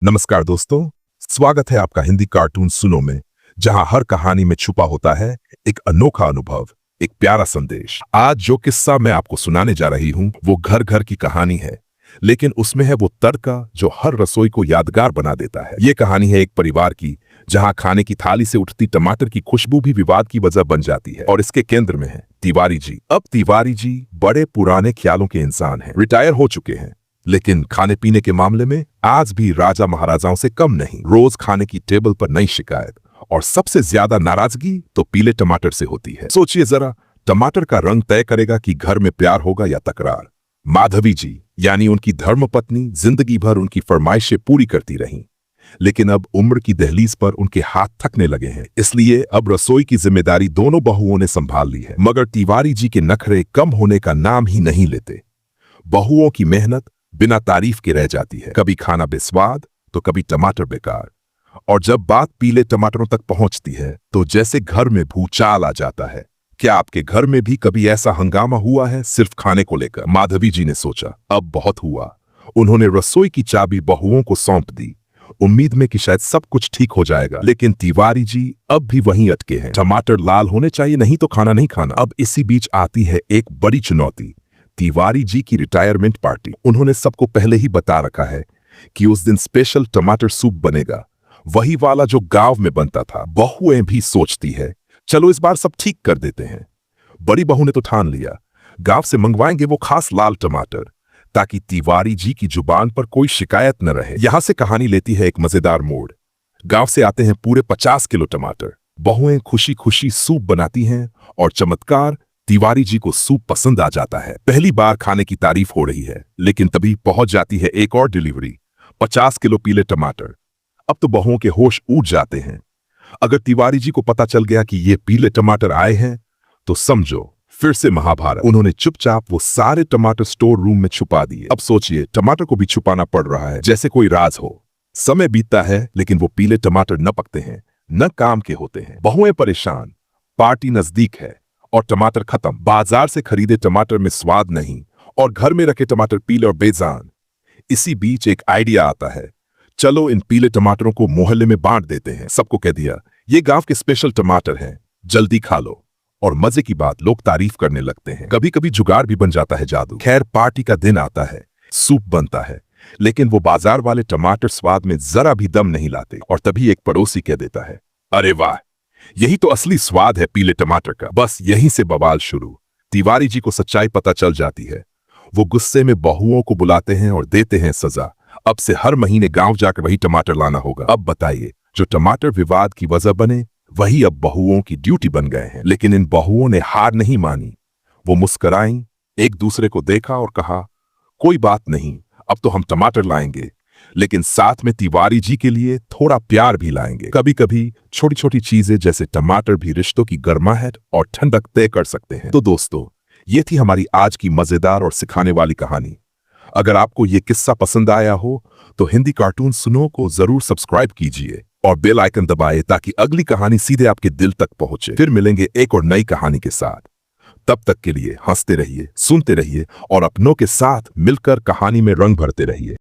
नमस्कार दोस्तों, स्वागत है आपका हिंदी कार्टून सुनो में, जहां हर कहानी में छुपा होता है एक अनोखा अनुभव, एक प्यारा संदेश। आज जो किस्सा मैं आपको सुनाने जा रही हूं वो घर घर की कहानी है, लेकिन उसमें है वो तड़का जो हर रसोई को यादगार बना देता है। ये कहानी है एक परिवार की, जहां खाने की थाली से उठती टमाटर की खुशबू भी विवाद की वजह बन जाती है। और इसके केंद्र में है तिवारी जी। अब तिवारी जी बड़े पुराने ख्यालों के इंसान हैं, रिटायर हो चुके हैं, लेकिन खाने पीने के मामले में आज भी राजा महाराजाओं से कम नहीं। रोज खाने की टेबल पर नई शिकायत, और सबसे ज्यादा नाराजगी तो पीले टमाटर से होती है। सोचिए जरा, टमाटर का रंग तय करेगा कि घर में प्यार होगा या तकरार। माधवी जी यानी उनकी धर्मपत्नी जिंदगी भर उनकी फरमाइशें पूरी करती रहीं, लेकिन अब उम्र की दहलीज पर उनके हाथ थकने लगे हैं। इसलिए अब रसोई की जिम्मेदारी दोनों बहुओं ने संभाल ली है। मगर तिवारी जी के नखरे कम होने का नाम ही नहीं लेते। बहुओं की मेहनत बिना तारीफ के रह जाती है। कभी खाना बेस्वाद तो कभी टमाटर बेकार, और जब बात पीले टमाटरों तक पहुंचती है तो जैसे घर में भूचाल आ जाता है। क्या आपके घर में भी कभी ऐसा हंगामा हुआ है सिर्फ खाने को लेकर? माधवी जी ने सोचा अब बहुत हुआ। उन्होंने रसोई की चाबी बहुओं को सौंप दी, उम्मीद में कि शायद सब कुछ ठीक हो जाएगा। लेकिन तिवारी जी अब भी वहीं अटके हैं। टमाटर लाल होने चाहिए, नहीं तो खाना नहीं खाना। अब इसी बीच आती है एक बड़ी चुनौती, तिवारी जी की रिटायरमेंट पार्टी। उन्होंने सबको पहले ही बता रखा है कि उस दिन स्पेशल टमाटर सूप बनेगा, वही वाला जो गांव में बनता था। बहुएं भी सोचती है चलो इस बार सब ठीक कर देते हैं। बड़ी बहू ने तो ठान लिया, गांव से मंगवाएंगे वो खास लाल टमाटर, ताकि तिवारी जी की जुबान पर कोई शिकायत न रहे। यहां से कहानी लेती है एक मजेदार मोड़। गांव से आते हैं पूरे 50 किलो टमाटर। बहुएं खुशी खुशी सूप बनाती हैं, और चमत्कार, तिवारी जी को सूप पसंद आ जाता है। पहली बार खाने की तारीफ हो रही है, लेकिन तभी पहुंच जाती है एक और डिलीवरी, 50 किलो पीले टमाटर। अब तो बहुओं के होश उड़ जाते हैं। अगर तिवारी जी को पता चल गया कि ये पीले टमाटर आए हैं तो समझो फिर से महाभारत। उन्होंने चुपचाप वो सारे टमाटर स्टोर रूम में छुपा दिए। अब सोचिए, टमाटर को भी छुपाना पड़ रहा है जैसे कोई राज हो। समय बीतता है, लेकिन वो पीले टमाटर न पकते हैं, न काम के होते हैं। बहुएं परेशान, पार्टी नजदीक है और टमाटर खत्म। बाजार से खरीदे टमाटर में स्वाद नहीं, और घर में रखे टमाटर पीले और बेजान। इसी बीच एक आइडिया आता है, चलो इन पीले टमाटरों को मोहल्ले में बांट देते हैं। सबको कह दिया ये गांव के स्पेशल टमाटर हैं, जल्दी खा लो। और मजे की बात, लोग तारीफ करने लगते हैं। कभी कभी जुगाड़ भी बन जाता है जादू। खैर, पार्टी का दिन आता है, सूप बनता है, लेकिन वो बाजार वाले टमाटर स्वाद में जरा भी दम नहीं लाते। और तभी एक पड़ोसी कह देता है, अरे वाह, यही तो असली स्वाद है पीले टमाटर का। बस यहीं से बवाल शुरू। तिवारी जी को सच्चाई पता चल जाती है। वो गुस्से में बहुओं को बुलाते हैं और देते हैं सजा। अब से हर महीने गांव जाकर वही टमाटर लाना होगा। अब बताइए, जो टमाटर विवाद की वजह बने वही अब बहुओं की ड्यूटी बन गए हैं। लेकिन इन बहुओं ने हार नहीं मानी। वो मुस्कुराईं, एक दूसरे को देखा और कहा, कोई बात नहीं, अब तो हम टमाटर लाएंगे, लेकिन साथ में तिवारी जी के लिए थोड़ा प्यार भी लाएंगे। कभी कभी छोटी छोटी चीजें जैसे टमाटर भी रिश्तों की गर्माहट और ठंडक तय कर सकते हैं। तो दोस्तों, ये थी हमारी आज की मजेदार और सिखाने वाली कहानी। अगर आपको ये किस्सा पसंद आया हो तो हिंदी कार्टून सुनो को जरूर सब्सक्राइब कीजिए और बेल आइकन दबाएं, ताकि अगली कहानी सीधे आपके दिल तक पहुंचे। फिर मिलेंगे एक और नई कहानी के साथ। तब तक के लिए हंसते रहिए, सुनते रहिए और अपनों के साथ मिलकर कहानी में रंग भरते रहिए।